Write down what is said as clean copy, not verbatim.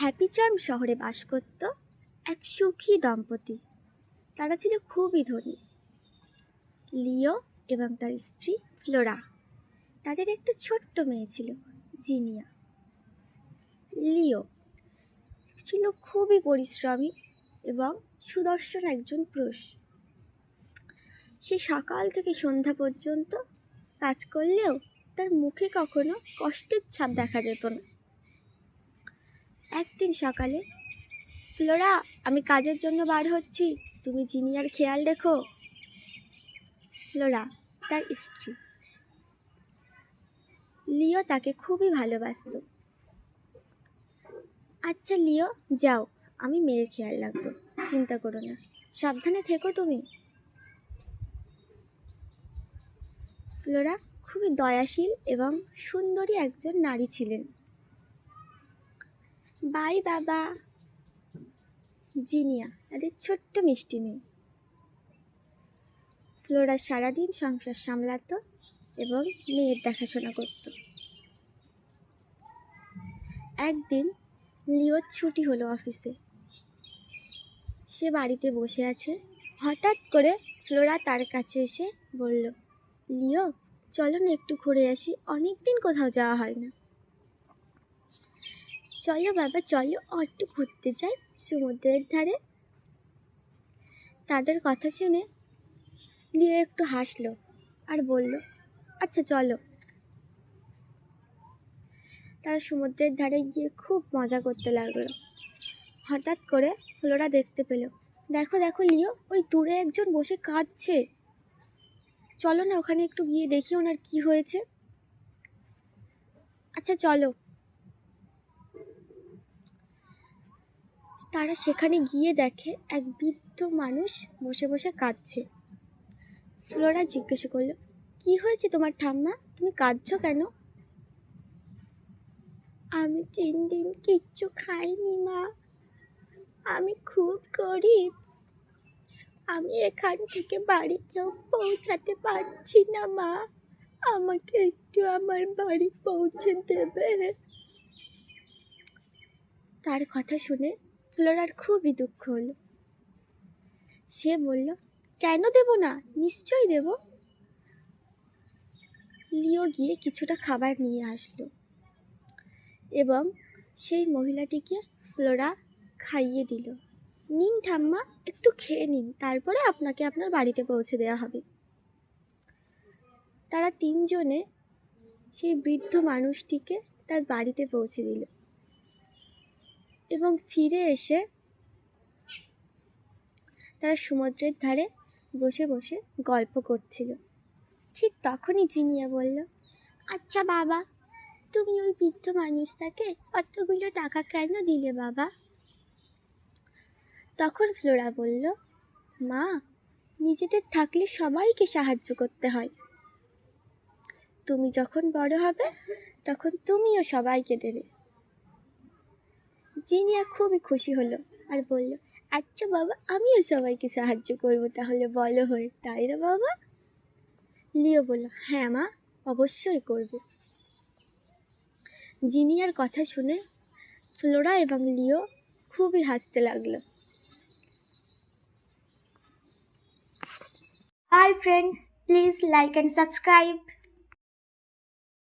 Happy charm শহরে বাস করত এক সুখী দম্পতি। তারা ছিল খুবই ধনী, লিও এবং তার স্ত্রী ফ্লোরা। তাদের একটা ছোট্ট মেয়ে ছিল, জিনিয়া। লিও ছিল খুবই পরিশ্রমী এবং সুদর্শন একজন পুরুষ। সে সকাল থেকে সন্ধ্যা পর্যন্ত কাজ করলেও তার মুখে কখনো কষ্টের ছাপ দেখা যেত না। একদিন সকালে, ফ্লোরা, আমি কাজের জন্য বার হচ্ছি, তুমি জিনিয়ার খেয়াল রেখো। ফ্লোরা তার স্ত্রী। লিও তাকে খুবই ভালোবাসত। আচ্ছা লিও, যাও, আমি মেয়ের খেয়াল রাখবো, চিন্তা করো না, সাবধানে থেকো তুমি। ফ্লোরা খুবই দয়াশীল এবং সুন্দরী একজন নারী ছিলেন। বাই বাবা। জিনিয়া তাদের ছোট্ট মিষ্টি মেয়ে। ফ্লোরা সারাদিন সংসার সামলাতো এবং মেয়ের দেখাশোনা করত। একদিন লিওর ছুটি হলো অফিসে। সে বাড়িতে বসে আছে। হঠাৎ করে ফ্লোরা তার কাছে এসে বলল, লিও, চলো না একটু ঘুরে আসি, অনেক দিন কোথাও যাওয়া হয় না। চলো বাবা, চলো একটু ঘুরতে যাই সমুদ্রের ধারে। তাদের কথা শুনে লিও একটু হাসলো আর বলল, আচ্ছা চলো। তারা সমুদ্রের ধারে গিয়ে খুব মজা করতে লাগলো। হঠাৎ করে ফ্লোরা দেখতে পেল, দেখো দেখো লিও, ওই দূরে একজন বসে কাঁদছে, চলো না ওখানে একটু গিয়ে দেখি ওনার কি হয়েছে। আচ্ছা চলো। তারা সেখানে গিয়ে দেখে এক বৃদ্ধ মানুষ বসে বসে কাঁদছে। ফ্লোরা জিজ্ঞাসা করলো, কি হয়েছে তোমার ঠাম্মা, তুমি কাঁদছো কেন? আমি 3 দিন কিচ্ছু খাইনি মা, আমি খুব গরিব, আমি এখান থেকে বাড়িতেও পৌঁছাতে পারছি না মা, আমাকে একটু আমার বাড়ি পৌঁছে দেবে? তার কথা শুনে ফ্লোরার খুবই দুঃখ হলো। সে বলল, কেন দেব না, নিশ্চয়ই দেব। লিও গিয়ে কিছুটা খাবার নিয়ে আসলো এবং সেই মহিলাটিকে ফ্লোরা খাইয়ে দিল। নিন ঠাম্মা, একটু খেয়ে নিন, তারপরে আপনাকে আপনার বাড়িতে পৌঁছে দেওয়া হবে। তারা 3 জনে সেই বৃদ্ধ মানুষটিকে তার বাড়িতে পৌঁছে দিল এবং ফিরে এসে তারা সমুদ্রের ধারে বসে বসে গল্প করছিল। ঠিক তখনই জিনিয়া বলল, আচ্ছা বাবা, তুমি ওই বৃদ্ধ মানুষটাকে অতগুলো টাকা কেন দিলে বাবা? তখন ফ্লোরা বলল, মা, নিজেদের থাকলে সবাইকে সাহায্য করতে হয়, তুমি যখন বড় হবে তখন তুমিও সবাইকে দেবে। জিনিয়া খুবই খুশি হলো আর বলল, আচ্ছা বাবা, আমিও সবাইকে সাহায্য করবো, তাহলে বলো হয়ে, তাই না বাবা? লিও বলল, হ্যাঁ মা, অবশ্যই করব। জিনিয়ার কথা শুনে ফ্লোরা এবং লিও খুবই হাসতে লাগলো। Hi friends, please like and subscribe.